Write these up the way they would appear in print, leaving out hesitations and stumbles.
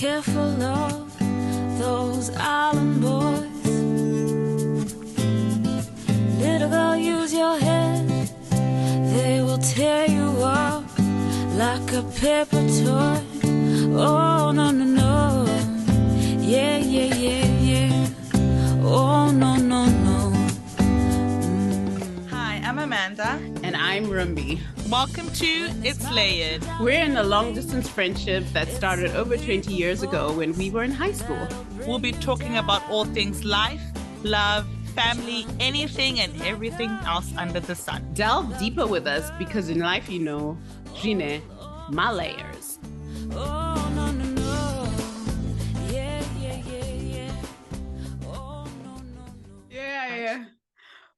careful of those island boys. Little girl, use your head. They will tear you up like a paper toy. Oh, no, no, no. Yeah, yeah, yeah, yeah. Oh, no, no, no. Hi, I'm Amanda. And I'm Rumbi. Welcome to It's Layered. We're in a long-distance friendship that started over 20 years ago when we were in high school. We'll be talking about all things life, love, family, anything and everything else under the sun. Delve deeper with us because in life, you know, Gine, my layers. Oh, no, no, no. Yeah, yeah, yeah, yeah. Oh, no, no, no. Yeah.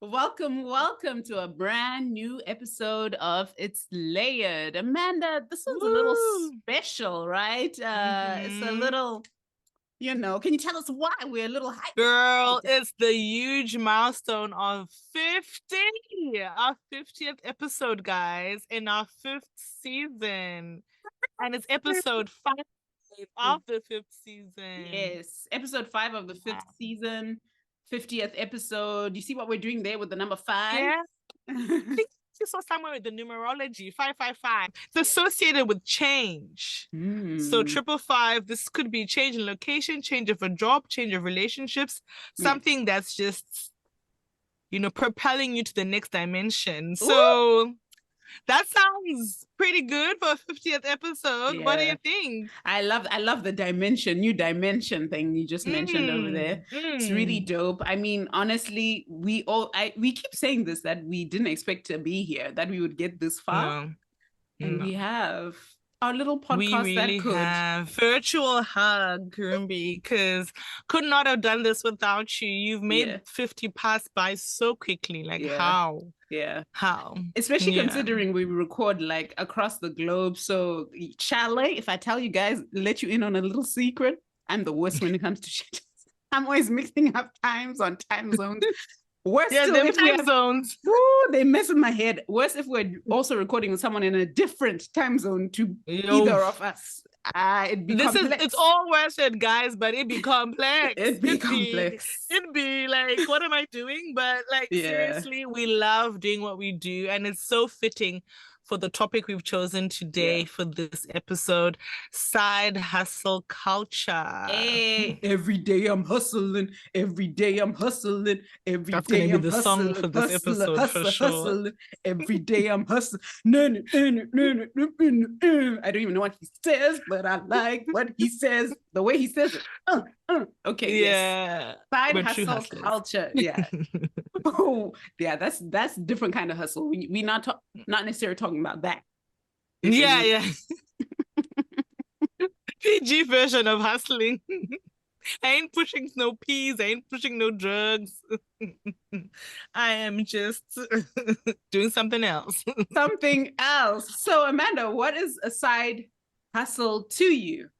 Welcome to a brand new episode of It's Layered. Amanda, this one's a little special, right? It's a little, can you tell us why we're a little hyped? Girl, it's the huge milestone of 50, our 50th episode, guys, in our 5th season. And it's episode 5 of the 5th season. Yes, episode 5 of the 5th season. 50th episode. You see what we're doing there with the number 5? Yeah. I think you saw somewhere with the numerology 555. It's associated with change. So 555, this could be change in location, change of a job, change of relationships, something that's just, propelling you to the next dimension. So that sounds pretty good for a 50th episode. Yeah. What do you think? I love the new dimension thing you just mentioned over there. It's really dope. I mean, honestly, we keep saying this, that we didn't expect to be here, that we would get this far. And we have our little podcast. We really have virtual hug, Rumbi, because could not have done this without you. You've made 50 pass by so quickly. How? Yeah. How? Especially considering we record across the globe. So, Chalet, if I tell you guys, let you in on a little secret, I'm the worst when it comes to shit. I'm always mixing up time zones. Worse still, them time zones. Ooh, they mess with my head. Worse if we're also recording with someone in a different time zone to either of us. It'd be complex. It's all worth it, guys, but it'd be complex. It'd be complex. It'd be like, what am I doing? But seriously, we love doing what we do, and it's so fitting for the topic we've chosen today for this episode, side hustle culture. Hey, every day I'm hustling. Every day I'm hustling. That's going to be the song for this episode for sure. Hustling. Every day I'm hustling. I don't even know what he says, but I like what he says. The way he says it. Okay. Yeah. Yes. Side hustle culture. Yeah. That's different kind of hustle. We not necessarily talking about that. Yeah. PG version of hustling. I ain't pushing no peas. I ain't pushing no drugs. I am just doing something else. Something else. So, Amanda, what is a side hustle to you?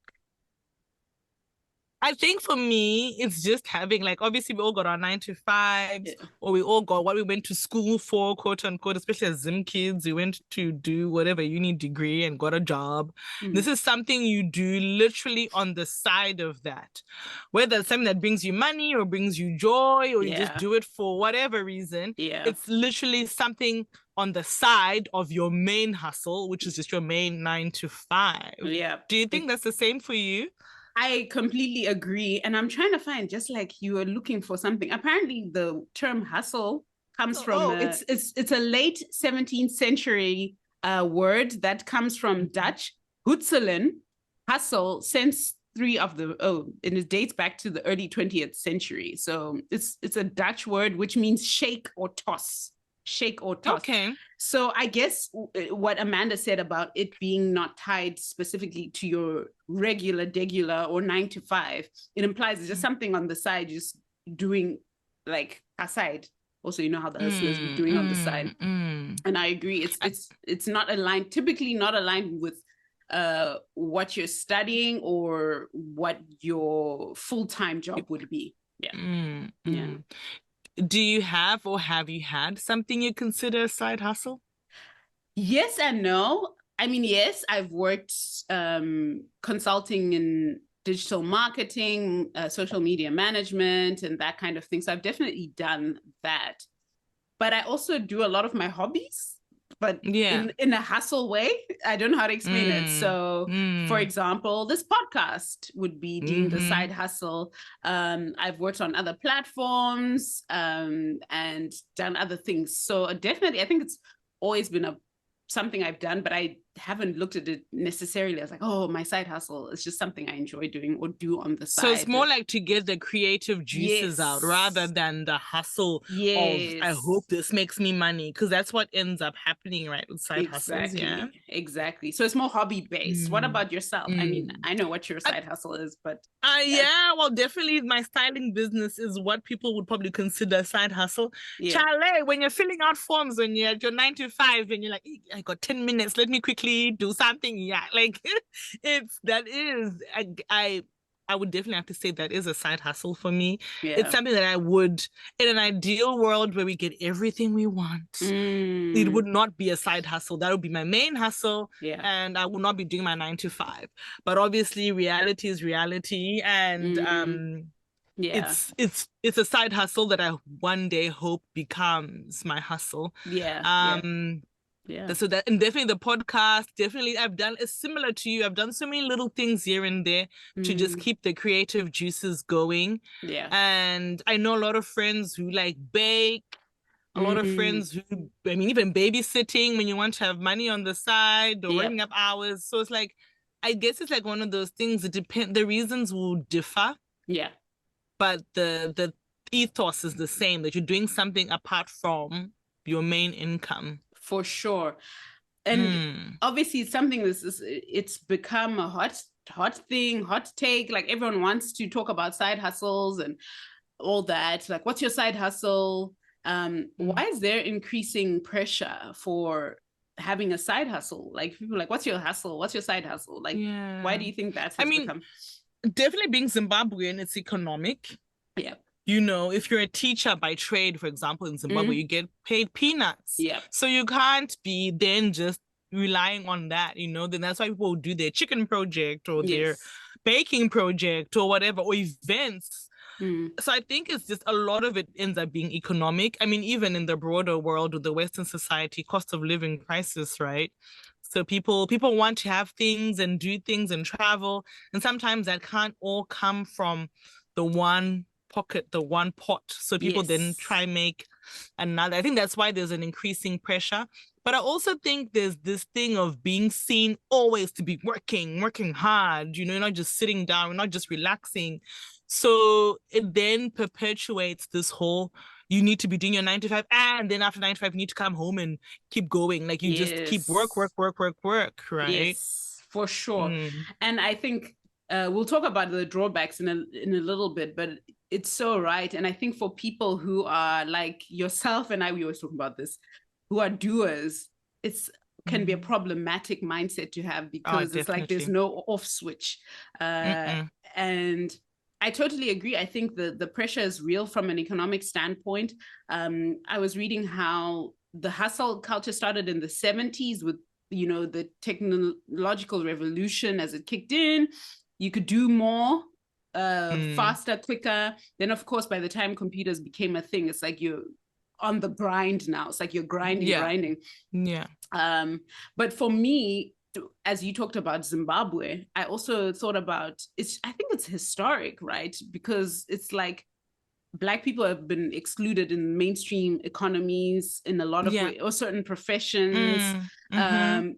I think for me, it's just having, obviously we all got our 9 to 5s, or we all got what we went to school for, quote unquote, especially as Zim kids, we went to do whatever uni degree and got a job. This is something you do literally on the side of that. Whether it's something that brings you money or brings you joy, or you just do it for whatever reason. It's literally something on the side of your main hustle, which is just your main 9 to 5. Yeah. Do you think that's the same for you? I completely agree. And I'm trying to find, just like you were looking for something. Apparently the term hustle comes from, it's a late 17th century word that comes from Dutch, hutselen, hustle, since and it dates back to the early 20th century. So it's a Dutch word, which means shake or toss. Okay. So I guess what Amanda said about it being not tied specifically to your regular or 9 to 5, it implies it's just something on the side, just doing aside. Also, you know how the hustlers were doing on the side. And I agree. It's not aligned, typically not aligned with what you're studying or what your full-time job would be. Yeah. Do you have or have you had something you consider a side hustle? Yes and no. I mean, yes, I've worked consulting in digital marketing, social media management, and that kind of thing. So I've definitely done that. But I also do a lot of my hobbies, but in a hustle way. I don't know how to explain it. So, for example, this podcast would be deemed a side hustle. I've worked on other platforms and done other things. So definitely, I think it's always been something I've done, but I haven't looked at it necessarily as like, oh, my side hustle. It's just something I enjoy doing or do on the side. So it's more like to get the creative juices out rather than the hustle of, I hope this makes me money, because that's what ends up happening, right, with side hustles. Yeah, exactly. So it's more hobby based. What about yourself? I mean, I know what your side hustle is, but well, definitely my styling business is what people would probably consider a side hustle. Charlie, when you're filling out forms when you're at your 9 to 5 and you're like, I got 10 minutes, let me quickly do something. Like I would definitely have to say that is a side hustle for me. It's something that I would, in an ideal world where we get everything we want, it would not be a side hustle. That would be my main hustle, and I would not be doing my 9 to 5. But obviously reality is reality, and it's a side hustle that I one day hope becomes my hustle. So that, and definitely the podcast, definitely I've done, it's similar to you. I've done so many little things here and there to just keep the creative juices going. And I know a lot of friends who like bake, a lot of friends who, I mean, even babysitting when you want to have money on the side or working up hours. So it's like, I guess it's like one of those things that the reasons will differ. But the ethos is the same, that you're doing something apart from your main income. For sure. And obviously it's something it's become a hot thing, hot take. Like everyone wants to talk about side hustles and all that. Like, what's your side hustle? Why is there increasing pressure for having a side hustle? Like people are like, what's your hustle? What's your side hustle? Like, why do you think that's become? Definitely being Zimbabwean, it's economic. You know, if you're a teacher by trade, for example, in Zimbabwe, you get paid peanuts. So you can't be then just relying on that, you know. Then that's why people do their chicken project or their baking project or whatever, or events. So I think it's just a lot of it ends up being economic. I mean, even in the broader world with the Western society, cost of living crisis, right? So people want to have things and do things and travel. And sometimes that can't all come from the one pocket, the one pot. So people then try make another. I think that's why there's an increasing pressure. But I also think there's this thing of being seen always to be working hard, you know, not just sitting down, we're not just relaxing. So it then perpetuates this whole, you need to be doing your 9 to 5, and then after 9 to 5, you need to come home and keep going. Like you just keep work, right? Yes, for sure. And I think we'll talk about the drawbacks in a little bit, but it's so right. And I think for people who are like yourself and I, we always talk about this, who are doers, can be a problematic mindset to have, because it's like there's no off switch. And I totally agree. I think the pressure is real from an economic standpoint. I was reading how the hustle culture started in the 70s with, you know, the technological revolution as it kicked in. You could do more, faster, quicker. Then, of course, by the time computers became a thing, it's like you're on the grind now. It's like you're grinding. But for me, as you talked about Zimbabwe, I also thought about I think it's historic, right? Because it's like Black people have been excluded in mainstream economies in a lot of ways, or certain professions.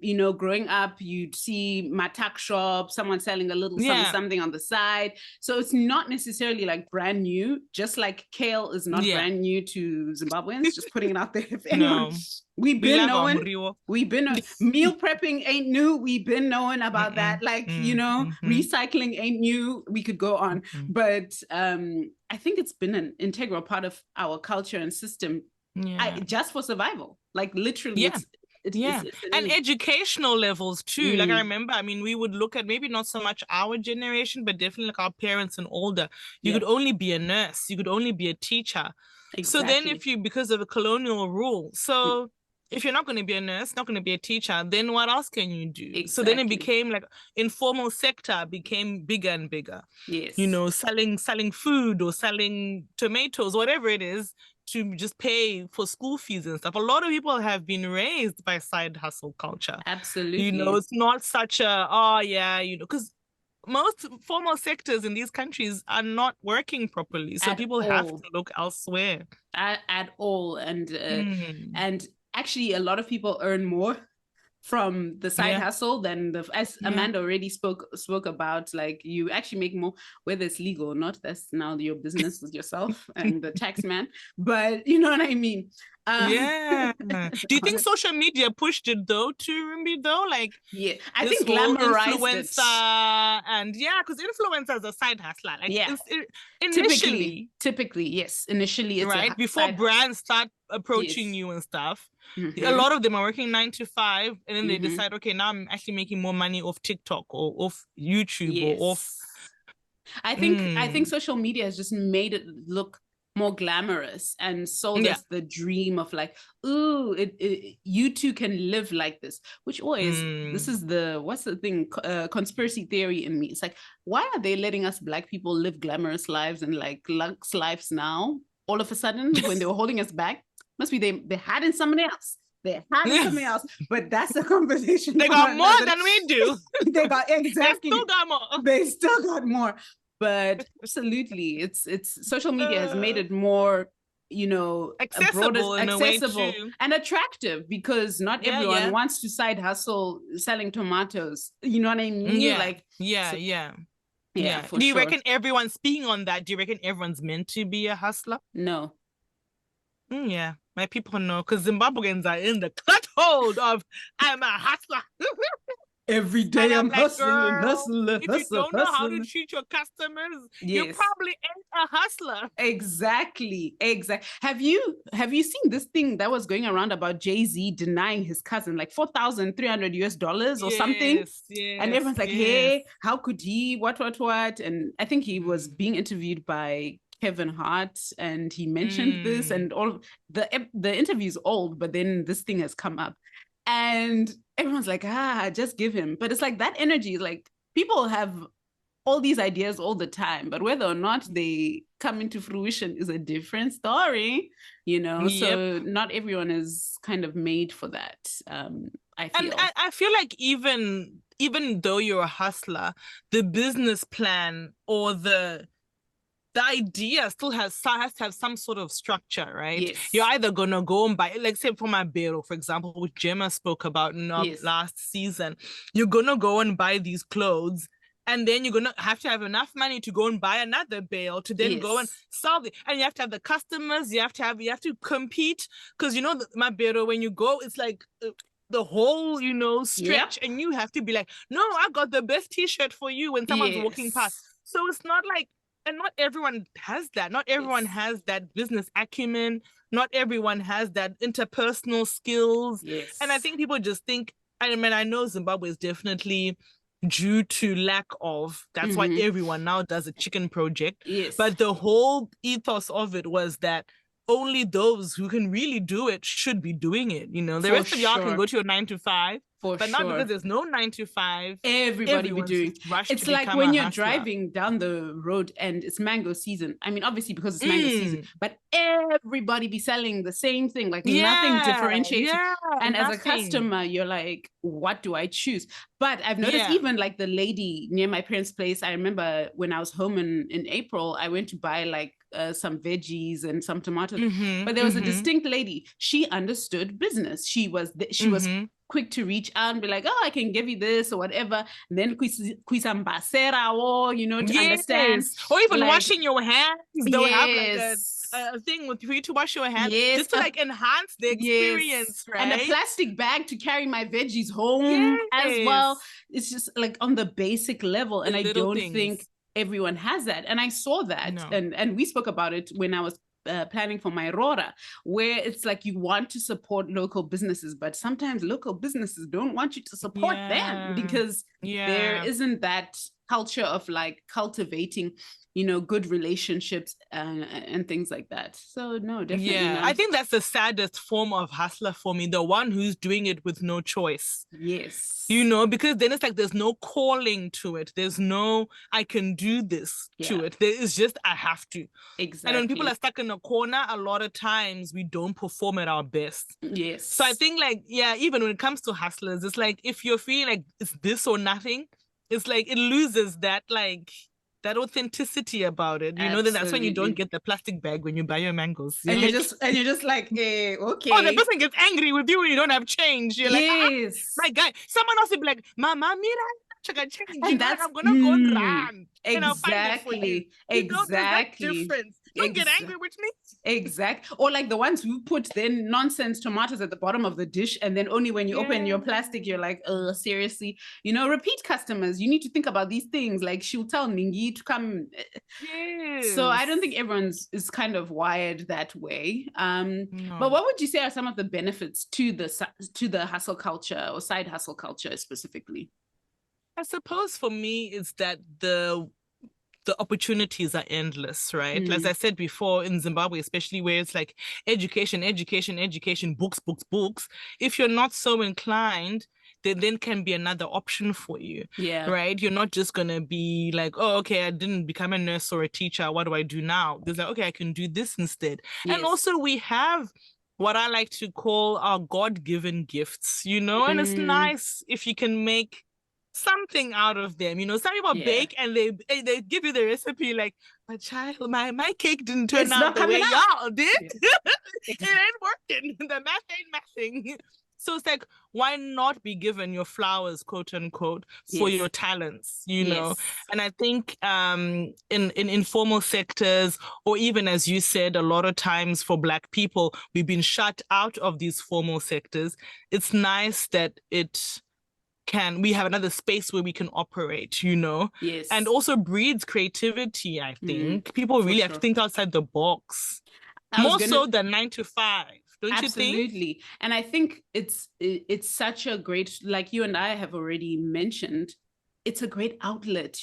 You know, growing up, you'd see matak shop, someone selling a little something on the side. So it's not necessarily like brand new, just like kale is not brand new to Zimbabweans, just putting it out there. If anyone, we've been knowing meal prepping ain't new. We've been knowing about that. Like, you know, recycling ain't new. We could go on. But I think it's been an integral part of our culture and system, just for survival. Like literally, and educational levels too. Like I remember, I mean, we would look at maybe not so much our generation, but definitely like our parents and older. You could only be a nurse. You could only be a teacher. So then, if you, because of a colonial rule, so if you're not going to be a nurse, not going to be a teacher, then what else can you do? Exactly. So then it became like informal sector became bigger and bigger. Yes. You know, selling food or selling tomatoes, whatever it is, to just pay for school fees and stuff. A lot of people have been raised by side hustle culture. Absolutely. You know, it's not such a, oh yeah, you know, because most formal sectors in these countries are not working properly. So people have to look elsewhere. At all. And actually a lot of people earn more from the side hustle than as Amanda already spoke about, like you actually make more, whether it's legal or not, that's now your business with yourself and the tax man, but you know what I mean. Do you think social media pushed it though too, Rimbi, though? Like, yeah, I think glamorized influencer and because influencers are side hustler. Like, initially, typically, yes, initially it's right before brands start approaching you and stuff. A lot of them are working 9 to 5, and then they decide, okay, now I'm actually making more money off TikTok or off YouTube or off. I think social media has just made it look more glamorous and sold us the dream of like, ooh, you too can live like this, which always, this is what's the thing, conspiracy theory in me. It's like, why are they letting us Black people live glamorous lives and like luxe lives now, all of a sudden, when they were holding us back? Must be they had in somebody else. They had in something else, but that's the conversation. They got more than we do. They got exactly. They still got more. They still got more. But absolutely, it's social media has made it more, you know, accessible and attractive, because not everyone wants to side hustle selling tomatoes. You know what I mean? Yeah. Do you reckon everyone's speaking on that? Do you reckon everyone's meant to be a hustler? No. Yeah, my people know, because Zimbabweans are in the cuthold of I'm a hustler. Every day I'm hustling. If you don't know how to treat your customers, you probably ain't a hustler. Exactly. Have you seen this thing that was going around about Jay-Z denying his cousin like $4,300 or something? Yes. And everyone's like, hey, how could he? What? And I think he was being interviewed by Kevin Hart, and he mentioned this, and all the interview's old, but then this thing has come up, and everyone's like, just give him. But it's like that energy, like people have all these ideas all the time, but whether or not they come into fruition is a different story, you know. So not everyone is kind of made for that. I feel like even though you're a hustler, the business plan or the idea still has to have some sort of structure, right? Yes. You're either gonna go and buy, like say for my Bero, for example, which Gemma spoke about in our last season, you're gonna go and buy these clothes, and then you're gonna have to have enough money to go and buy another bale to then go and sell it, and you have to have the customers, you have to compete, because you know my Bero, when you go, it's like the whole, you know, stretch, and you have to be like, no, I got the best t-shirt for you when someone's walking past. So it's not like, and not everyone has that. Not everyone has that business acumen. Not everyone has that interpersonal skills. Yes. And I think people just think, I mean, I know Zimbabwe is definitely due to lack of, that's why everyone now does a chicken project. Yes. But the whole ethos of it was that only those who can really do it should be doing it. You know, the rest of y'all can go to your 9 to 5. But not because there's no 9 to 5. Everybody be doing. It's like when you're driving down the road and it's mango season. I mean, obviously because it's mango season, but everybody be selling the same thing, like nothing differentiates. And as a customer, you're like, what do I choose? But I've noticed even like the lady near my parents' place, I remember when I was home in April, I went to buy like some veggies and some tomatoes. But there was a distinct lady. She understood business. She was quick to reach out and be like, oh, I can give you this or whatever. And then kuisambasera, or you know, to understand. Or even like, washing your hands. They'll have like a thing for you to wash your hands, just to like enhance the experience, right? And a plastic bag to carry my veggies home as well. It's just like on the basic level, and I don't think everyone has that. And I saw that, and we spoke about it when I was planning for my Rora, where it's like you want to support local businesses, but sometimes local businesses don't want you to support them because there isn't that culture of like cultivating, good relationships and things like that. So no, definitely not. I think that's the saddest form of hustler for me, the one who's doing it with no choice. Yes. Because then it's like there's no calling to it. There's no, I can do this to it. There is just, I have to. Exactly. And when people are stuck in a corner, a lot of times we don't perform at our best. Yes. So I think like, even when it comes to hustlers, it's like, if you're feeling like it's this or nothing, it's like, it loses that like, that authenticity about it, then that's when you don't get the plastic bag when you buy your mangoes. And you're just like, okay. Oh, the person gets angry with you when you don't have change. You're like, my guy. Someone else will be like, Mama, mira, change. And that's, I'm gonna go and run. Exactly. And I'll find it for you. There's that difference. Don't get angry with me. Exactly. Or like the ones who put then nonsense tomatoes at the bottom of the dish, and then only when you open your plastic, you're like, seriously. Repeat customers, you need to think about these things. Like she'll tell Ningi to come. Yes. So I don't think everyone's is kind of wired that way. No. But what would you say are some of the benefits to the hustle culture or side hustle culture specifically? I suppose for me, it's that the opportunities are endless, right? As I said before, in Zimbabwe, especially where it's like education, books. If you're not so inclined, then can be another option for you. Yeah. Right? You're not just going to be like, oh, okay, I didn't become a nurse or a teacher. What do I do now? There's like, okay, I can do this instead. Yes. And also we have what I like to call our God-given gifts, and it's nice if you can make something out of them. Some people bake and they give you the recipe like, my child, my cake didn't turn out the way y'all did. It ain't working. The math ain't mathing. So it's like, why not be given your flowers, quote unquote, for your talents, know? And I think in informal sectors, or even as you said, a lot of times for Black people, we've been shut out of these formal sectors. It's nice that we have another space where we can operate, Yes. And also breeds creativity, I think. People really have to think outside the box. More so than 9 to 5. Don't you think? Absolutely. And I think it's such a great, like you and I have already mentioned, it's a great outlet,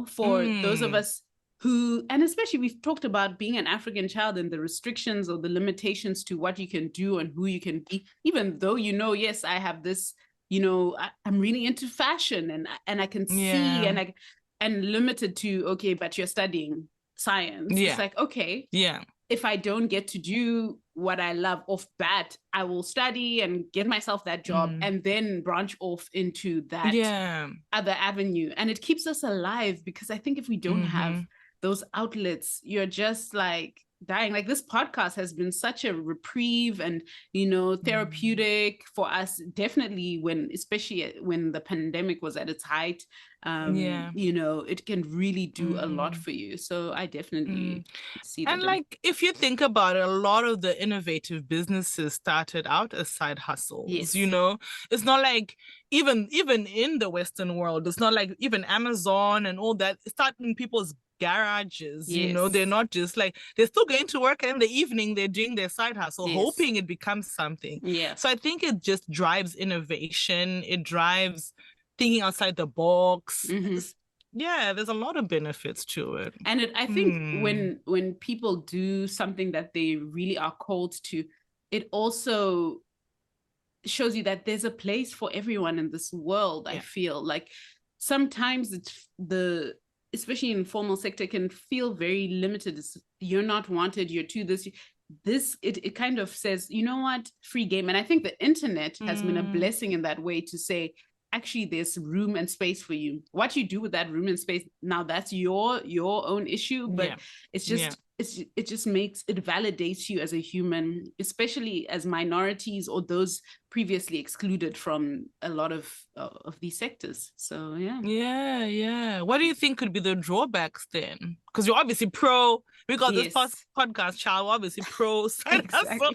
for those of us who, and especially we've talked about being an African child and the restrictions or the limitations to what you can do and who you can be, even though, yes, I have this, I'm really into fashion and I can see and limited to, okay, but you're studying science. Yeah. It's like, okay, if I don't get to do what I love off bat, I will study and get myself that job and then branch off into that other avenue. And it keeps us alive, because I think if we don't have those outlets, you're just like dying. Like this podcast has been such a reprieve and, therapeutic for us, definitely especially when the pandemic was at its height. It can really do a lot for you. So I definitely see that. And like, if you think about it, a lot of the innovative businesses started out as side hustles. Yes. It's not like even in the Western world, it's not like even Amazon and all that starting in people's garages. They're not just like, they're still going to work, and in the evening they're doing their side hustle, hoping it becomes something. So I think it just drives innovation. It drives thinking outside the box. There's a lot of benefits to it. And I think when people do something that they really are called to, it also shows you that there's a place for everyone in this world. I feel like sometimes it's especially in formal sector, can feel very limited. You're not wanted, you're too this. It kind of says, you know what, free game. And I think the internet has been a blessing in that way, to say, actually, there's room and space for you. What you do with that room and space, now that's your own issue, but it's just it just validates you as a human, especially as minorities or those previously excluded from a lot of these sectors. So what do you think could be the drawbacks then? Because you're obviously pro, we got this podcast, child, obviously pro side hustle.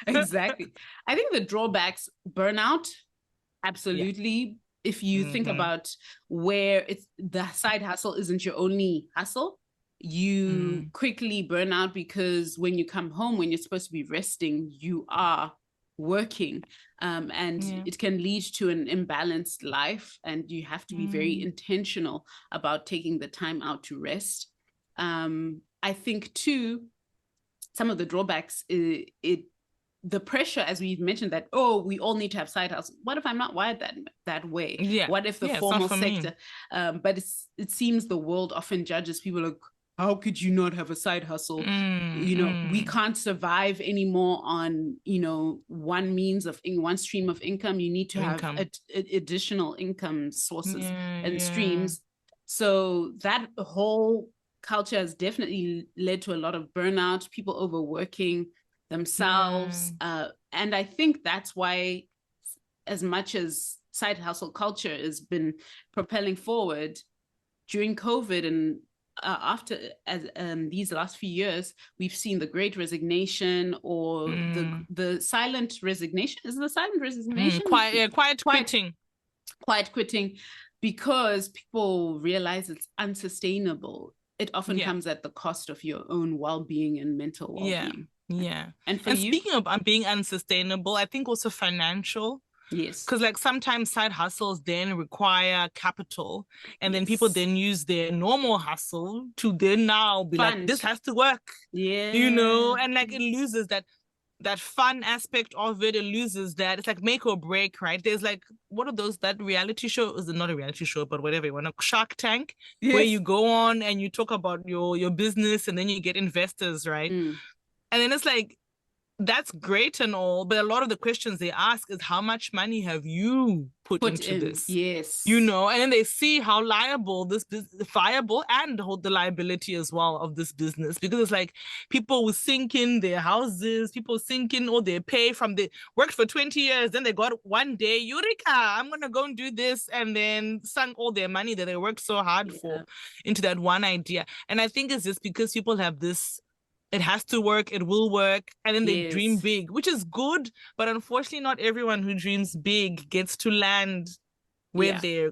Exactly. I think the drawbacks, burnout, absolutely. If you think about where the side hustle isn't your only hustle, you quickly burn out, because when you come home, when you're supposed to be resting, you are working, and it can lead to an imbalanced life, and you have to be very intentional about taking the time out to rest. I think too, some of the drawbacks, the pressure, as we've mentioned, that, oh, we all need to have side hustles. What if I'm not wired that way? Yeah. What if the formal sector? But it seems the world often judges people like, how could you not have a side hustle? We can't survive anymore on, one stream of income. You need to have additional income sources and streams. So that whole culture has definitely led to a lot of burnout, people overworking themselves. And I think that's why, as much as side hustle culture has been propelling forward during COVID and after these last few years, we've seen the Great Resignation, or the silent resignation. Is it the silent resignation? Quiet quitting. Quiet quitting, because people realize it's unsustainable. It often comes at the cost of your own well-being and mental well-being. Yeah. And speaking of being unsustainable, I think also financial. Yes. Because like sometimes side hustles then require capital, and then people then use their normal hustle to then now be like, this has to work. Yeah. And like it loses that fun aspect of it. It loses that. It's like make or break, right? There's like, what are those, that reality show? Is it not a reality show, but whatever you want, a Shark Tank, where you go on and you talk about your business, and then you get investors, right? And then it's like, that's great and all, but a lot of the questions they ask is, how much money have you put into this? Yes. And then they see how liable this business, viable, and hold the liability as well of this business, because it's like people will sink in their houses, people sink in all their pay from the worked for 20 years, then they got one day, Eureka, I'm gonna go and do this, and then sunk all their money that they worked so hard for into that one idea. And I think it's just because people have this, it has to work, it will work, and then they dream big, which is good, but unfortunately not everyone who dreams big gets to land where they're,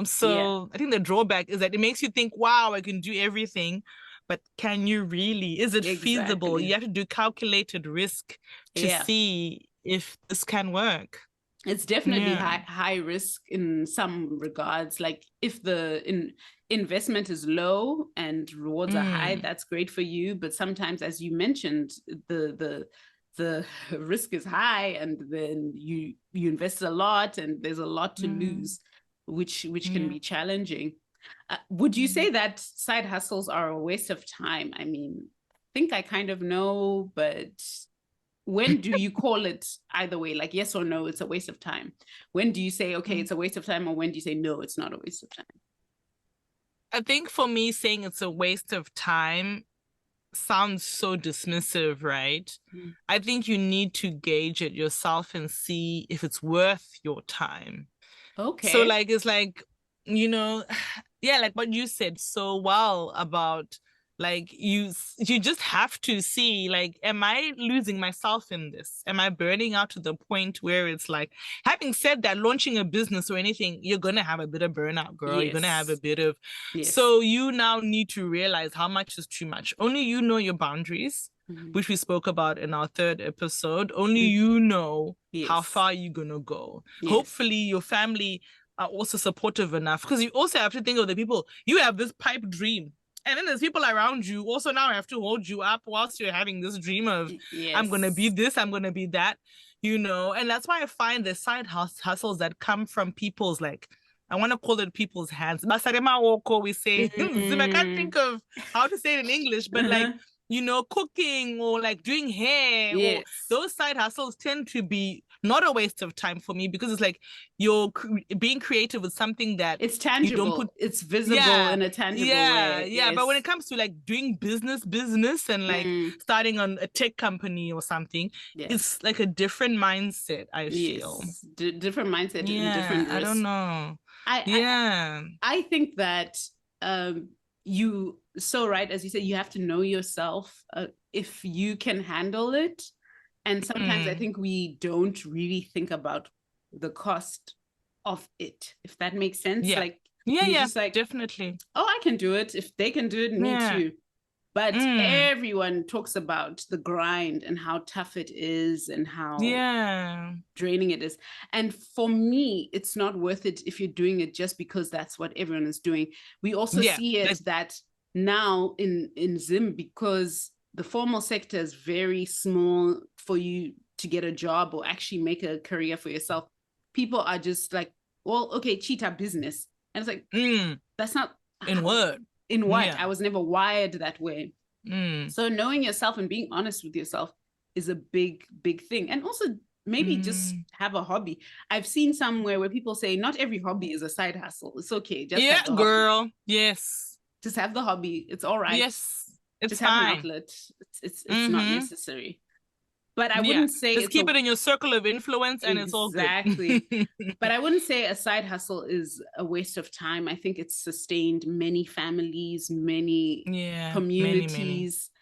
so I think the drawback is that it makes you think, wow, I can do everything, but can you really? Is it feasible? You have to do calculated risk to see if this can work. It's definitely high risk in some regards. Like if the investment is low and rewards are high, that's great for you. But sometimes, as you mentioned, the risk is high, and then you invest a lot, and there's a lot to lose, which can be challenging. Would you say that side hustles are a waste of time? I mean, I think I kind of know, but when do you call it either way? Like yes or no, it's a waste of time. When do you say, okay, it's a waste of time, or when do you say, no, it's not a waste of time? I think for me, saying it's a waste of time sounds so dismissive, right? I think you need to gauge it yourself and see if it's worth your time. Okay. So like, it's like, like what you said so well about, like, you just have to see, like, am I losing myself in this? Am I burning out to the point where it's like, having said that, launching a business or anything, you're going to have a bit of burnout, girl. Yes. You're going to have a bit of, so you now need to realize how much is too much. Only you know your boundaries, which we spoke about in our third episode. Only you know how far you're going to go. Hopefully your family are also supportive enough, because you also have to think of the people, you have this pipe dream. And then there's people around you also now have to hold you up whilst you're having this dream of, I'm going to be this, I'm going to be that, And that's why I find the side hustles that come from people's, like, I want to call it people's hands. Basarema woko, we say. I can't think of how to say it in English, but like, cooking or like doing hair. Or those side hustles tend to be not a waste of time for me, because it's like you're being creative with something that it's tangible, it's visible in a tangible way. Yeah. But when it comes to like doing business and like starting on a tech company or something, it's like a different mindset, I feel. Different mindset and different risk. I don't know. I think that you so right, as you said, you have to know yourself if you can handle it. And sometimes I think we don't really think about the cost of it, if that makes sense. Like, like, definitely. Oh, I can do it. If they can do it, me too. But everyone talks about the grind and how tough it is and how draining it is. And for me, it's not worth it if you're doing it just because that's what everyone is doing. We also see it that now in Zim, because the formal sector is very small for you to get a job or actually make a career for yourself. People are just like, well, okay, cheetah business. And it's like, that's not... In what? In what? Yeah. I was never wired that way. So knowing yourself and being honest with yourself is a big, big thing. And also maybe just have a hobby. I've seen somewhere where people say not every hobby is a side hustle. It's okay. Just have the girl. Hobby. Yes. Just have the hobby. It's all right. Yes. It's just fine. Have an outlet. It's not necessary. But I wouldn't say just keep it in your circle of influence and it's all good. Exactly. But I wouldn't say a side hustle is a waste of time. I think it's sustained many families, many communities. Many.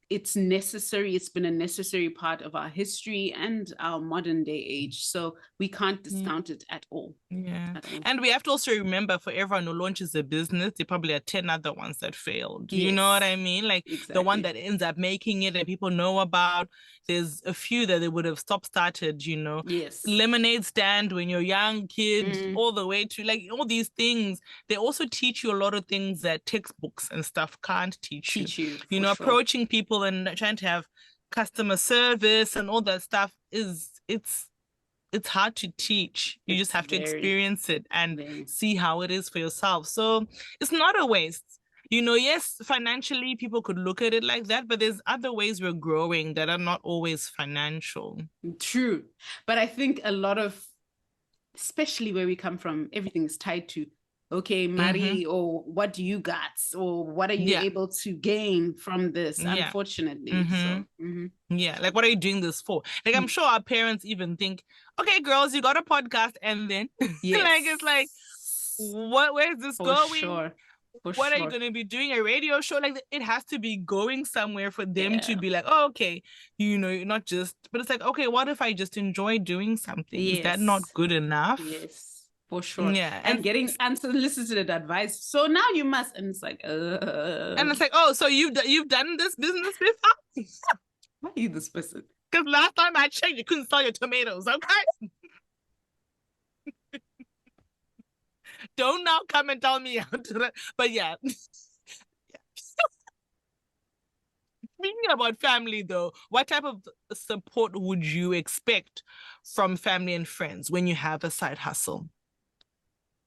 It's necessary. It's been a necessary part of our history and our modern day age. So we can't discount it at all. Yeah. And we have to also remember, for everyone who launches a business, there probably are 10 other ones that failed. You know what I mean? Like the one that ends up making it and people know about, there's a few that they would have started, you know. Yes. Lemonade stand when you're a young kid, all the way to like all these things. They also teach you a lot of things that textbooks and stuff can't teach you. You know, approaching people and trying to have customer service and all that stuff it's hard to teach. You just have to experience it and see how it is for yourself. So it's not a waste. You know, yes, financially people could look at it like that, but there's other ways we're growing that are not always financial. True. But I think a lot of, especially where we come from, everything is tied to, okay, Mari, or what do you got? Or what are you able to gain from this, unfortunately. So, yeah, like what are you doing this for? Like I'm sure our parents even think, okay, girls, you got a podcast, and then like it's like, where's this going? What are you going to be doing? A radio show? Like it has to be going somewhere for them to be like, oh, okay, you know, you're not just, but it's like, okay, what if I just enjoy doing something? Is that not good enough? Yes. For sure. Yeah. And getting unsolicited advice. So now you must. And it's like, And it's like, oh, so you've done this business before? Why are you this person? Because last time I checked, you couldn't sell your tomatoes, okay? Don't now come and tell me how to... But yeah. Speaking about family, though, what type of support would you expect from family and friends when you have a side hustle?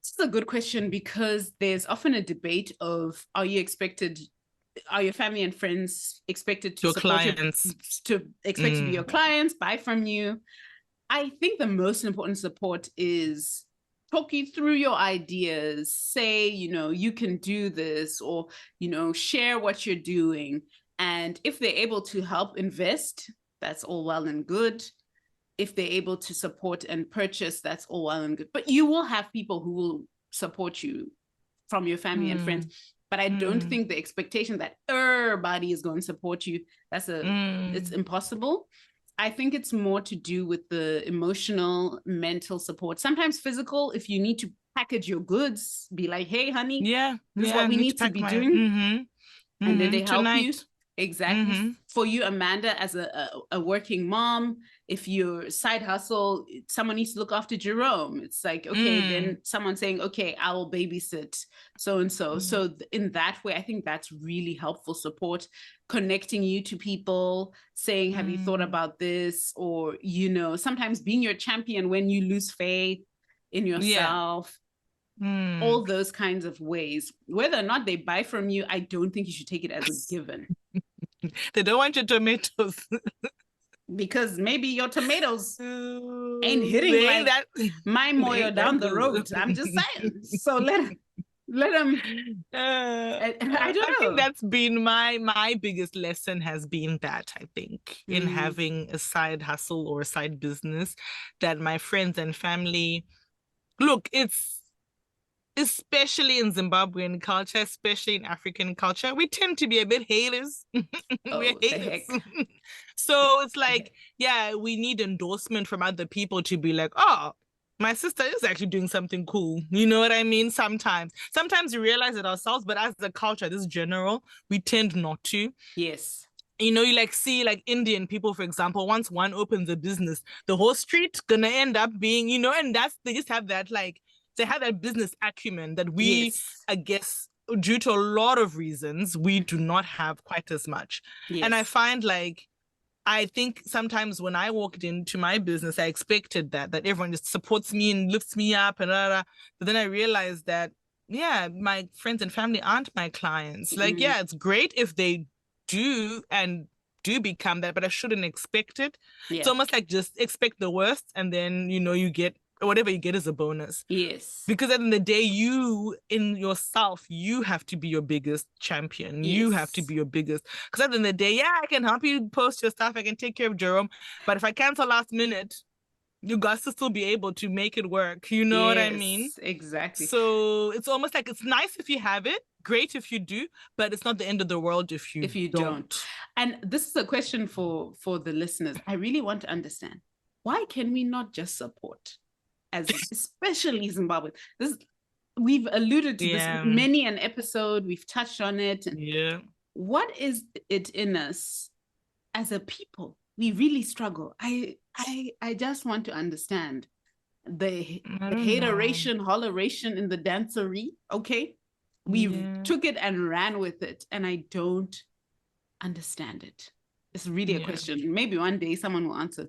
This is a good question, because there's often a debate of, are your family and friends expected to support to be your clients, buy from you? I think the most important support is talk you through your ideas, say, you know, you can do this, or, you know, share what you're doing. And if they're able to help invest, that's all well and good. If they're able to support and purchase, that's all well and good. But you will have people who will support you from your family and friends. But I don't think the expectation that everybody is going to support you, it's impossible. I think it's more to do with the emotional, mental support. Sometimes physical, if you need to package your goods, be like, hey, honey, this is what we need to be doing. And then they help you. Exactly. For you, Amanda, as a working mom, if your side hustle, someone needs to look after Jerome. It's like, okay, then someone saying, okay, I will babysit so-and-so. So in that way, I think that's really helpful support, connecting you to people, saying, have you thought about this? Or, you know, sometimes being your champion when you lose faith in yourself. All those kinds of ways. Whether or not they buy from you, I don't think you should take it as a given. They don't want your tomatoes. Because maybe your tomatoes ain't hitting like that my moyo down the road. I'm just saying. So let them. I don't know. I think that's been my biggest lesson has been that, I think, in having a side hustle or a side business, that my friends and family, look, it's, especially in Zimbabwean culture, especially in African culture, we tend to be a bit haters. We're haters. So it's like, we need endorsement from other people to be like, oh, my sister is actually doing something cool. You know what I mean? Sometimes you realize it ourselves, but as a culture, this general, we tend not to. Yes. You know, you like see like Indian people, for example, once one opens a business, the whole street gonna end up being, you know, and they just have that like, they have that business acumen that we, I guess, due to a lot of reasons, we do not have quite as much. And I find like, I think sometimes when I walked into my business, I expected that everyone just supports me and lifts me up and blah, blah, blah. But then I realized that, yeah, my friends and family aren't my clients. Like, yeah, it's great if they do become that, but I shouldn't expect it. Yeah. It's almost like just expect the worst, and then, you know, you get whatever you get is a bonus. Yes. Because at the end of the day, you in yourself, you have to be your biggest champion. Yes. You have to be your biggest. Because at the end of the day, yeah, I can help you post your stuff. I can take care of Jerome. But if I cancel last minute, you got to still be able to make it work. You know what I mean? Exactly. So it's almost like it's nice if you have it. Great if you do, but it's not the end of the world if you don't. And this is a question for the listeners. I really want to understand. Why can we not just support? As especially Zimbabwe. We've alluded to this many an episode. We've touched on it. Yeah. What is it in us as a people? We really struggle. I just want to understand the hateration, holleration in the dancery. Okay, we took it and ran with it, and I don't understand it. It's really a question. Maybe one day someone will answer.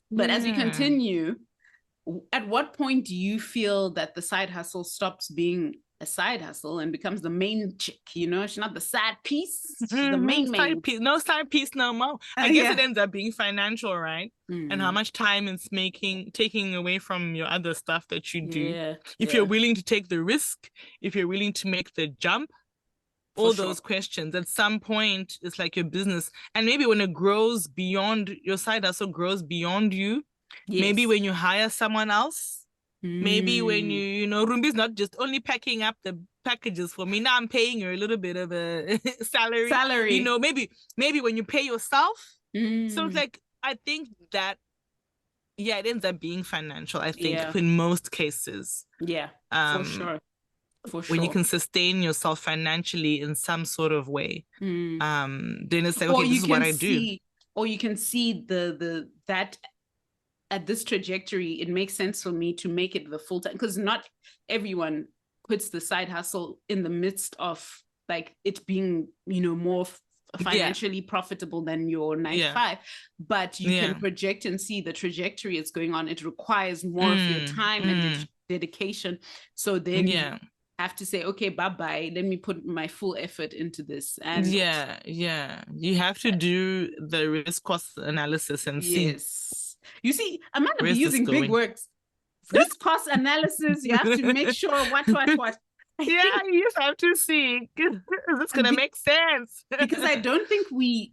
But as we continue, at what point do you feel that the side hustle stops being a side hustle and becomes the main chick? You know, she's not the side piece, she's the main piece. No side piece no more. I guess it ends up being financial, right? And how much time it's taking away from your other stuff that you do. If you're willing to take the risk, if you're willing to make the jump, all those questions. At some point, it's like your business. And maybe when it grows beyond, your side hustle grows beyond you. Maybe when you hire someone else, maybe when you know, Rumbi's not just only packing up the packages for me. Now I'm paying her a little bit of a salary. You know, maybe when you pay yourself. So it's like, I think that, it ends up being financial, I think, in most cases. Yeah, for sure. When you can sustain yourself financially in some sort of way, then it's like, okay, this is what I do. Or you can see that at this trajectory, it makes sense for me to make it the full time, because not everyone puts the side hustle in the midst of like it being, you know, more financially profitable than your 9 to 5, but you can project and see the trajectory it's going on. It requires more of your time and dedication. So then you have to say, okay, bye-bye, let me put my full effort into this. And you have to do the risk cost analysis and see. You see, Amanda be using big words. Risk cost analysis, you have to make sure what. You just have to see. Is this going to make sense? Because I don't think we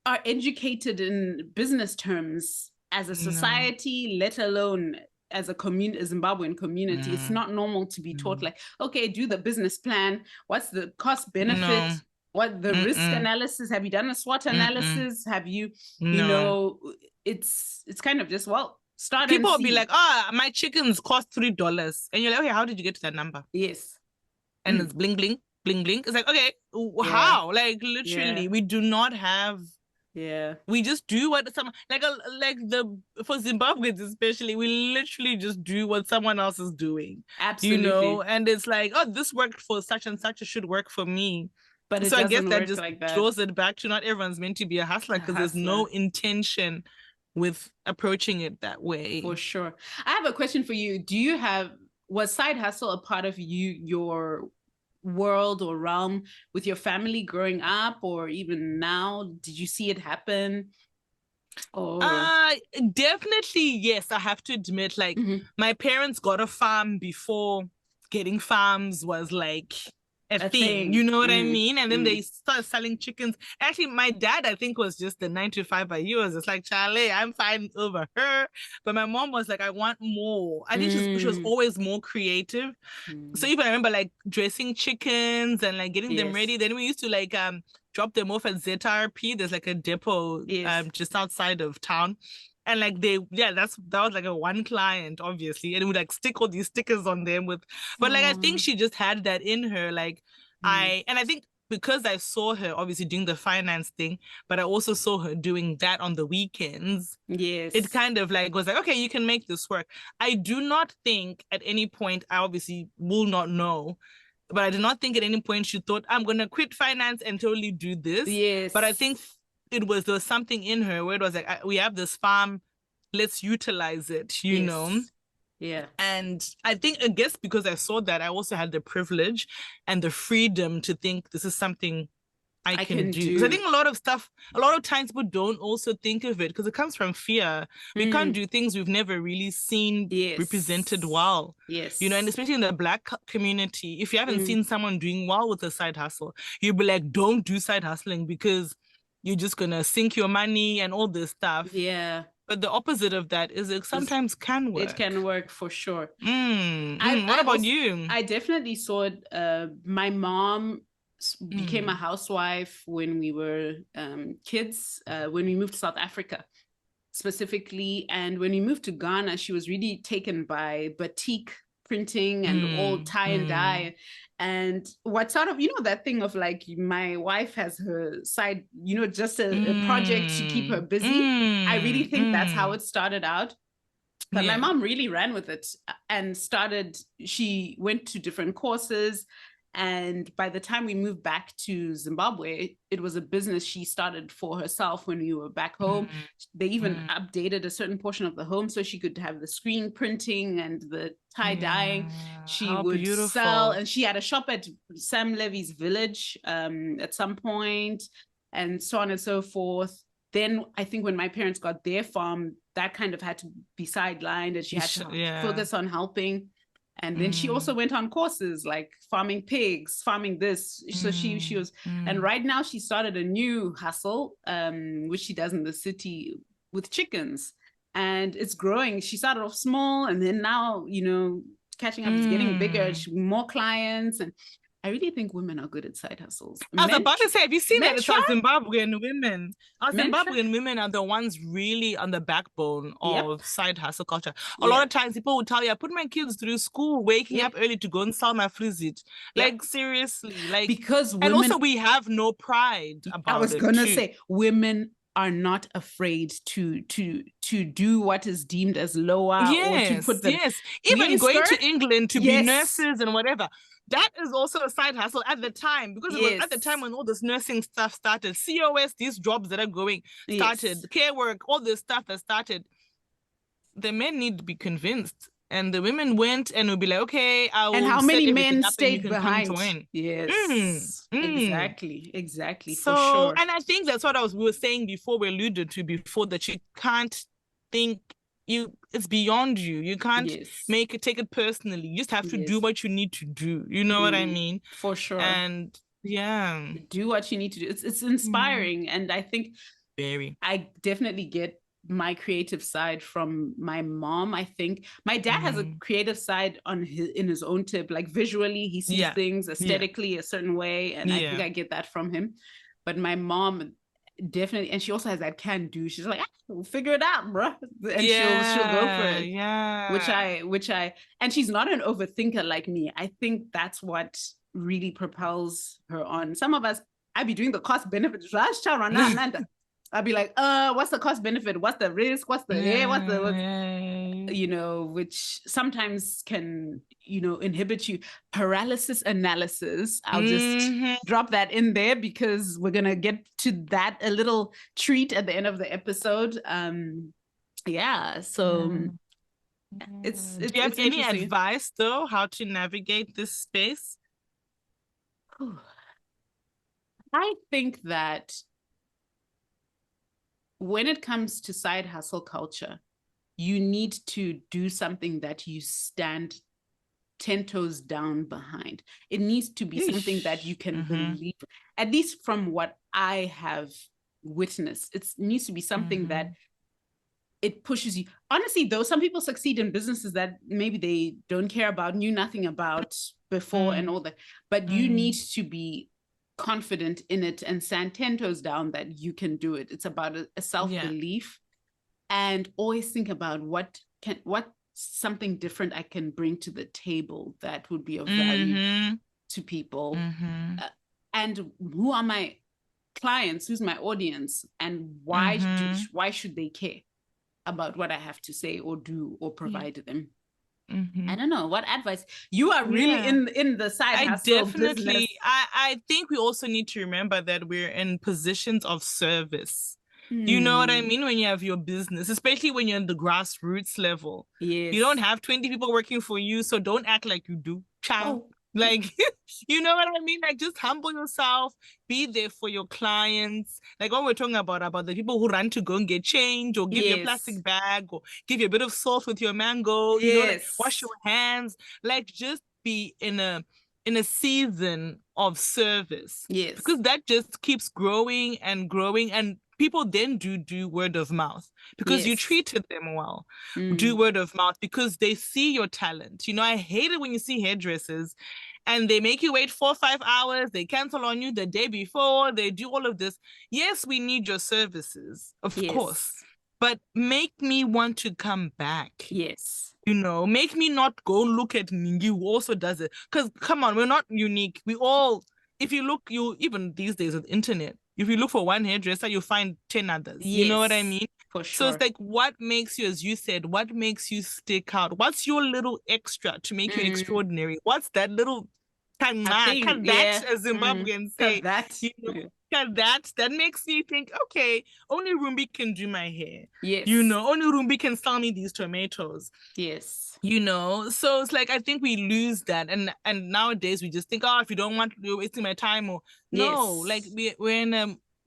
are educated in business terms as a society, let alone as a Zimbabwean community. It's not normal to be taught like, okay, do the business plan. What's the cost benefit? What the risk analysis? Have you done a SWOT analysis? Have you, you know, it's kind of just, start. People will be like, my chickens cost $3. And you're like, okay, how did you get to that number? Yes. And it's bling, bling, bling, bling. It's like, okay, how? Like literally, we do not have. We just do what someone for Zimbabweans especially, we literally just do what someone else is doing. Absolutely. You know, and it's like, oh, this worked for such and such, it should work for me. But so I guess that just draws it back to not everyone's meant to be a hustler, because there's no intention with approaching it that way. For sure. I have a question for you. Was side hustle a part of your world or realm with your family growing up, or even now? Did you see it happen? Definitely, yes. I have to admit, like my parents got a farm before getting farms was like a thing. You know what I mean? And then they started selling chickens. Actually, my dad, I think, was just the 9 to 5 by years. It's like, Charlie, I'm fine over her. But my mom was like, I want more. I think she was always more creative. So even I remember like dressing chickens and like getting them ready. Then we used to like drop them off at ZRP. There's like a depot just outside of town. And like that was like a one client, obviously, and it would like stick all these stickers on them but like I think she just had that in her. Like I think because I saw her obviously doing the finance thing, but I also saw her doing that on the weekends. Yes. It kind of like was like, okay, you can make this work. I do not think at any point, I obviously will not know, but I did not think at any point she thought, I'm gonna quit finance and totally do this. Yes. But I think there was something in her where it was like, we have this farm, let's utilize it, you know? Yeah. And I guess because I saw that, I also had the privilege and the freedom to think this is something I can do. Because I think a lot of times people don't also think of it because it comes from fear. We can't do things we've never really seen represented well. Yes. You know, and especially in the Black community, if you haven't seen someone doing well with a side hustle, you'll be like, don't do side hustling because you're just going to sink your money and all this stuff. Yeah. But the opposite of that is it sometimes can work. It can work for sure. What about you? I definitely saw it. My mom became a housewife when we were kids, when we moved to South Africa specifically. And when we moved to Ghana, she was really taken by batik printing and all tie and dye. And what sort of, you know, that thing of like, my wife has her side, you know, just a project to keep her busy. I really think that's how it started out. But my mom really ran with it and she went to different courses. And by the time we moved back to Zimbabwe, it was a business she started for herself when we were back home. They even updated a certain portion of the home so she could have the screen printing and the tie-dyeing. She would sell, and she had a shop at Sam Levy's village at some point, and so on and so forth. Then I think when my parents got their farm, that kind of had to be sidelined, and she had to focus on helping. And then she also went on courses like farming pigs, farming this. So she was, and right now she started a new hustle, which she does in the city with chickens, and it's growing. She started off small, and then now, you know, catching up, is getting bigger, more clients. And I really think women are good at side hustles. I was about to say, have you seen that? It's our Zimbabwean women. Our Zimbabwean women are the ones really on the backbone of side hustle culture. A lot of times people will tell you, I put my kids through school, waking up early to go and sell my frizit. Like, seriously. Like, because women, and also we have no pride about it. I was going to say, women are not afraid to do what is deemed as lower, or to put them even going to England to be nurses and whatever. That is also a side hustle at the time, because it was at the time when all this nursing stuff started, COS, these jobs that are going started, care work, all this stuff that started. The men need to be convinced, and the women went and would be like, okay, I will. And how many men stayed behind? Yes, exactly. So, for sure. And I think that's what we were saying before, we alluded to before, that you can't think. It's beyond you. You can't take it personally. You just have to do what you need to do. You know what I mean? For sure. And do what you need to do. It's inspiring. And I think I definitely get my creative side from my mom. I think my dad has a creative side in his own tip. Like visually, he sees things aesthetically a certain way. And I think I get that from him. But my mom definitely, and she also has that can do. She's like, we'll figure it out, bro, and she'll go for it. Which I and she's not an overthinker like me. I think that's what really propels her on. Some of us, I'd be doing the cost benefit. I'd be like, what's the cost benefit? What's the risk? What's the you know, which sometimes can, you know, inhibit you. Paralysis analysis. I'll just drop that in there because we're going to get to that, a little treat at the end of the episode. So it's do you have any advice though, how to navigate this space? I think that when it comes to side hustle culture, you need to do something that you stand 10 toes down behind. It needs to be something that you can believe, at least from what I have witnessed. It needs to be something that it pushes you. Honestly, though, some people succeed in businesses that maybe they don't care about, knew nothing about before and all that, but you need to be confident in it and stand 10 toes down that you can do it. It's about a self-belief. and always think about what something different I can bring to the table that would be of value to people. And who are my clients, who's my audience, and why should they care about what I have to say or do or provide to them? I don't know what advice. You are really in the side hustle business. I think we also need to remember that we're in positions of service. You know what I mean? When you have your business, especially when you're in the grassroots level. Yes. You don't have 20 people working for you, so don't act like you do. Ciao. Like, you know what I mean? Like, just humble yourself, be there for your clients. Like what we're talking about the people who run to go and get change or give you a plastic bag or give you a bit of salt with your mango. You know, like, wash your hands. Like, just be in a season of service. Yes. Because that just keeps growing and growing, and people then do word of mouth because you treated them well. Do word of mouth because they see your talent. You know, I hate it when you see hairdressers and they make you wait 4 or 5 hours. They cancel on you the day before. They do all of this. Yes, we need your services, of course, but make me want to come back. Yes. You know, make me not go look at Ningi who also does it. Because, come on, we're not unique. We all, if you look, even these days with internet, if you look for one hairdresser, you'll find 10 others. You know what I mean? For sure. So it's like, what makes you, as you said, what makes you stick out? What's your little extra to make you extraordinary? What's that little as Zimbabweans say? That makes me think, okay, only Rumbi can do my hair. Yes. You know, only Rumbi can sell me these tomatoes. Yes. You know, so it's like, I think we lose that. And nowadays we just think, oh, if you don't want, you're wasting my time. Or no, like we're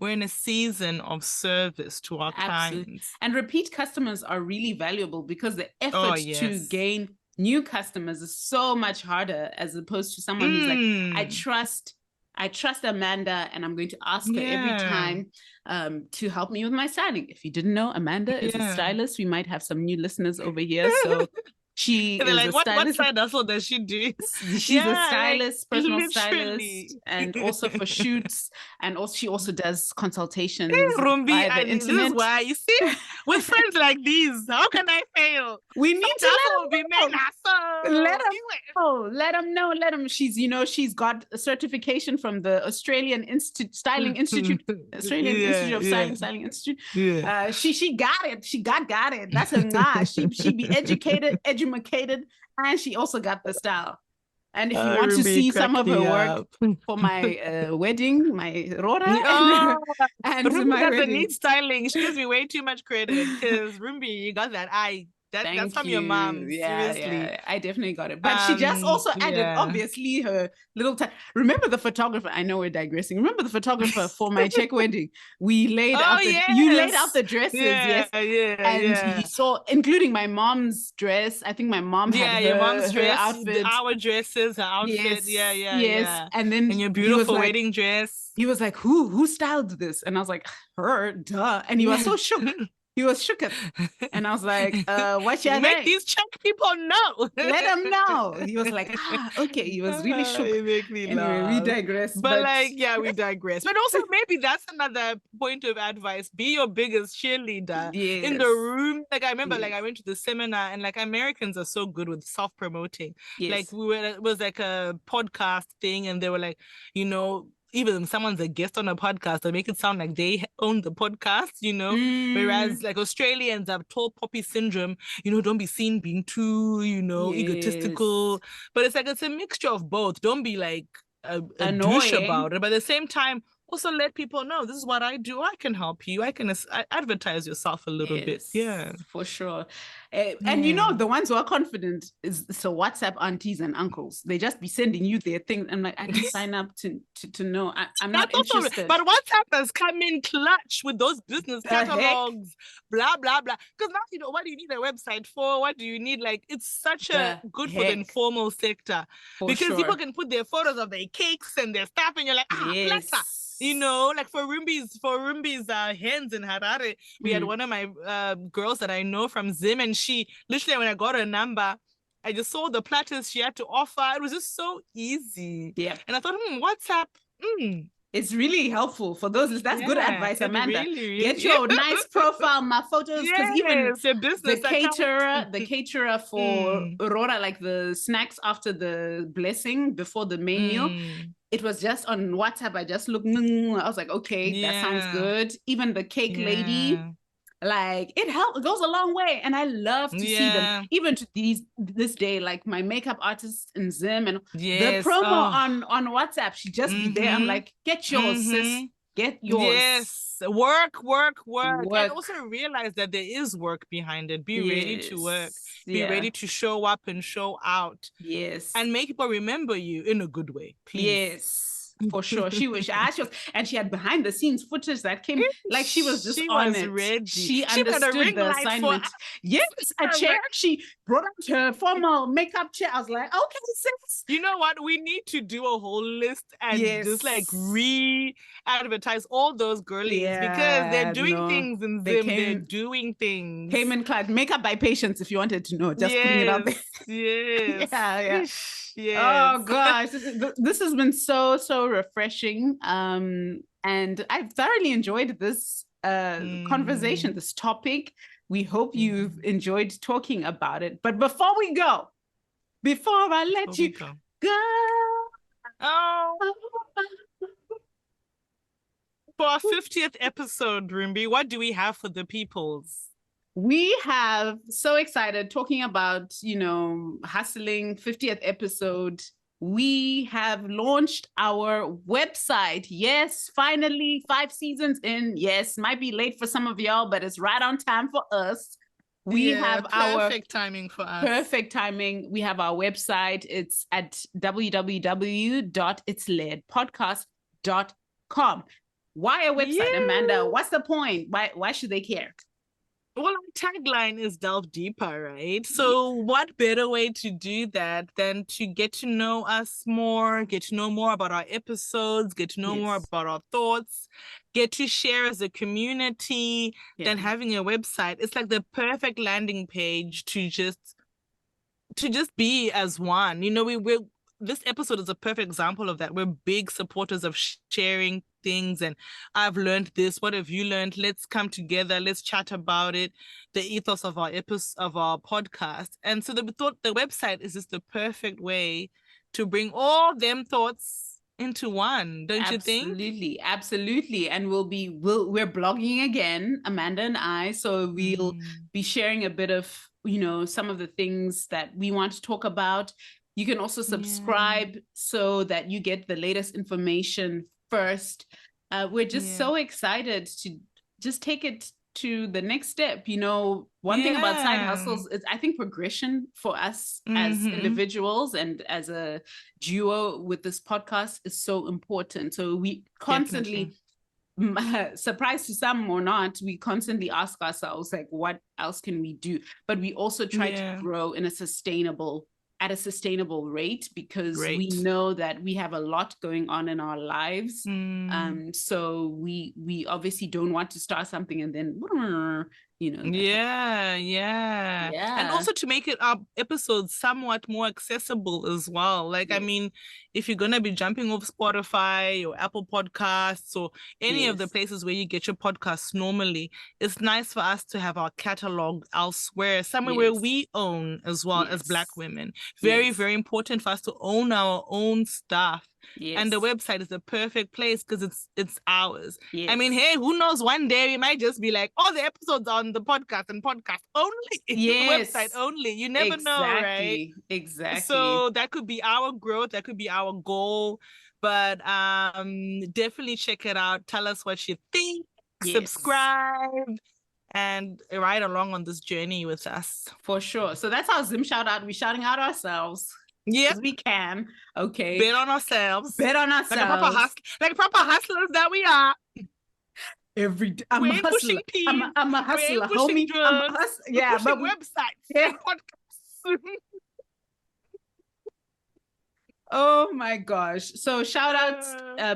in a season of service to our clients. And repeat customers are really valuable because the effort to gain new customers is so much harder as opposed to someone who's like, I trust Amanda and I'm going to ask her every time to help me with my styling. If you didn't know, Amanda is a stylist. We might have some new listeners over here. So she is like, a stylist. What side hustle does she do? She's a stylist, like, personal stylist, and also for shoots. And also she also does consultations Rumbi, via the internet. This is why, you see, with friends like these, how can I fail? We need to let them know. She's got a certification from the Australian Styling Institute, Institute of Styling Institute. Yeah. She got it. She got it. That's a nah. She be educated, and she also got the style. And if you want to see some of her work for my wedding, my Rora, and Rumbi my doesn't wedding. need styling. She gives me way too much credit because Rumbi, you got that eye. That's from your mom. Seriously. Yeah, I definitely got it. But she just also added, obviously, her little time. Remember the photographer? I know we're digressing. Remember the photographer for my Czech wedding? We laid out you laid out the dresses, and you saw, including my mom's dress. I think my mom had your mom's dress, outfit. Our dresses, her outfit. Yes. And then your beautiful wedding dress. He was like, who styled this? And I was like, her, duh. And he was so shook. He was shook, and I was like, "What you make these Czech people know? Let them know." He was like, okay." He was really shook. Anyway, we digress. But we digress. But also, maybe that's another point of advice: be your biggest cheerleader in the room. Like I remember, like I went to the seminar, and like Americans are so good with self-promoting. Like it was like a podcast thing, and they were like, you know, even if someone's a guest on a podcast, they make it sound like they own the podcast, you know? Whereas like Australians have tall poppy syndrome, you know, don't be seen being too, you know, egotistical. But it's like, it's a mixture of both. Don't be like a douche about it. But at the same time, also let people know, this is what I do. I can help you. I can advertise yourself a little bit. Yeah, for sure. And you know, the ones who are confident is so WhatsApp aunties and uncles. They just be sending you their things. I'm like, I can sign up to know. I'm not interested. But WhatsApp has come in clutch with those business catalogs, blah, blah, blah. Because now, you know, what do you need a website for? What do you need? Like, it's such a good for the informal sector. Because people can put their photos of their cakes and their stuff, and you're like, bless her. You know, like for Rumbi's hands in Harare, we had one of my girls that I know from Zim, and she literally, when I got her number, I just saw the platters she had to offer. It was just so easy. Yeah. And I thought, WhatsApp, It's really helpful for those. That's good advice, Amanda. Really Get your nice profile, my photos, because even your business the caterer for Aurora, like the snacks after the blessing before the main meal, it was just on WhatsApp. I just looked. I was like, okay, that sounds good. Even the cake lady. Like it goes a long way, and I love to see them even to this day. Like my makeup artist in Zim and the promo on WhatsApp, she just be there. I'm like, get yours, sis, get yours. Yes, work, and also realize that there is work behind it. Be ready to work. Be ready to show up and show out. Yes, and make people remember you in a good way. Please. Yes. For sure. She was, and she had behind the scenes footage that came, like she was just on it. Ready. She understood the assignment. Yes, a chair. She brought out her formal makeup chair. I was like, okay, sis. You know what? We need to do a whole list and just like re-advertise all those girlies because they're doing things in Zim. They're doing things. Came in class. Makeup by Patience, if you wanted to know. Just putting it out there. Yes. Yeah. Oh gosh, this has been so refreshing, and I've thoroughly enjoyed this conversation, this topic. We hope you've enjoyed talking about it. But before I let you go, for our 50th episode, Rimbi, what do we have for the peoples? We have so excited talking about, hustling 50th episode. We have launched our website. Yes, finally 5 seasons in. Yes, might be late for some of y'all, but it's right on time for us. We have our perfect timing for us. Perfect timing. We have our website. It's at www.itsledpodcast.com. Why a website, Amanda? What's the point? Why should they care? Well, our tagline is delve deeper, right? So what better way to do that than to get to know us more, get to know more about our episodes, get to know more about our thoughts, get to share as a community than having a website. It's like the perfect landing page to just be as one. This episode is a perfect example of that. We're big supporters of sharing things, and I've learned this. What have you learned? Let's come together. Let's chat about it. The ethos of our podcast. And so we thought the website is just the perfect way to bring all them thoughts into one. Don't you think? Absolutely. And we're blogging again, Amanda and I. So we'll be sharing a bit of, some of the things that we want to talk about. You can also subscribe so that you get the latest information first. We're just so excited to just take it to the next step. One thing about side hustles is I think progression for us as individuals and as a duo with this podcast is so important. So we constantly, surprised to some or not, we constantly ask ourselves, like, what else can we do? But we also try to grow at a sustainable rate because we know that we have a lot going on in our lives. So we obviously don't want to start something and then and also to make our episodes somewhat more accessible as well. Like I mean, if you're gonna be jumping off Spotify or Apple Podcasts or any of the places where you get your podcasts normally, it's nice for us to have our catalog elsewhere, somewhere where we own as well as Black women. Very important for us to own our own stuff. And the website is the perfect place because it's ours. I mean, hey, who knows, one day we might just be like, the episodes on the podcast and podcast only, the website only. You never know, right? Exactly. So that could be our growth, that could be our goal, but definitely check it out. Tell us what you think, subscribe, and ride along on this journey with us. For sure. So that's our Zim shout out. We're shouting out ourselves. Yeah, we can. Okay. Bet on ourselves. Like a proper hustlers that we are. Every day. I'm a hustler. I'm a hustler, homie. I'm a hustler. Yeah, but websites. Yeah. Oh my gosh. So shout outs.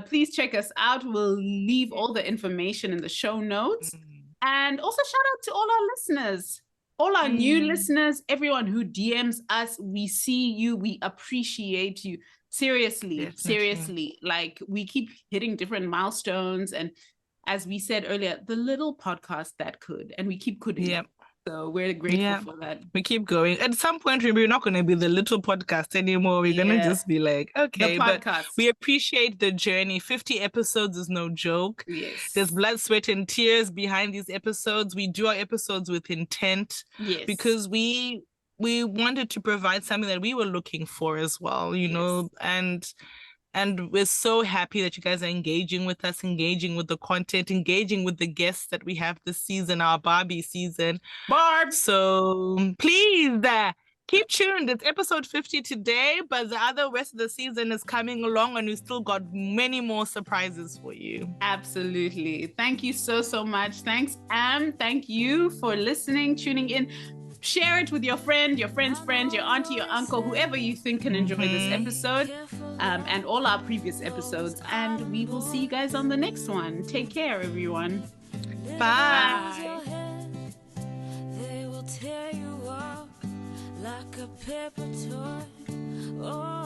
Please check us out. We'll leave all the information in the show notes. And also shout out to all our listeners. All our new listeners, everyone who DMs us, we see you, we appreciate you Seriously, like we keep hitting different milestones, and as we said earlier, the little podcast that could, and we keep couldn't. Yep. So we're grateful for that. We keep going. At some point, we're not going to be the little podcast anymore. We're going to just be like, okay, but we appreciate the journey. 50 episodes is no joke. Yes. There's blood, sweat, and tears behind these episodes. We do our episodes with intent. Yes. Because we wanted to provide something that we were looking for as well, you know, and we're so happy that you guys are engaging with us, engaging with the content, engaging with the guests that we have this season, our Barbie season. So please keep tuned. It's episode 50 today, but the rest of the season is coming along, and we still got many more surprises for you. Absolutely. Thank you so much. Thanks, Am. Thank you for listening, tuning in. Share it with your friend, your friend's friend, your auntie, your uncle, whoever you think can enjoy this episode, and all our previous episodes. And we will see you guys on the next one. Take care, everyone. Bye. They will tear you up like a paper toy. Oh.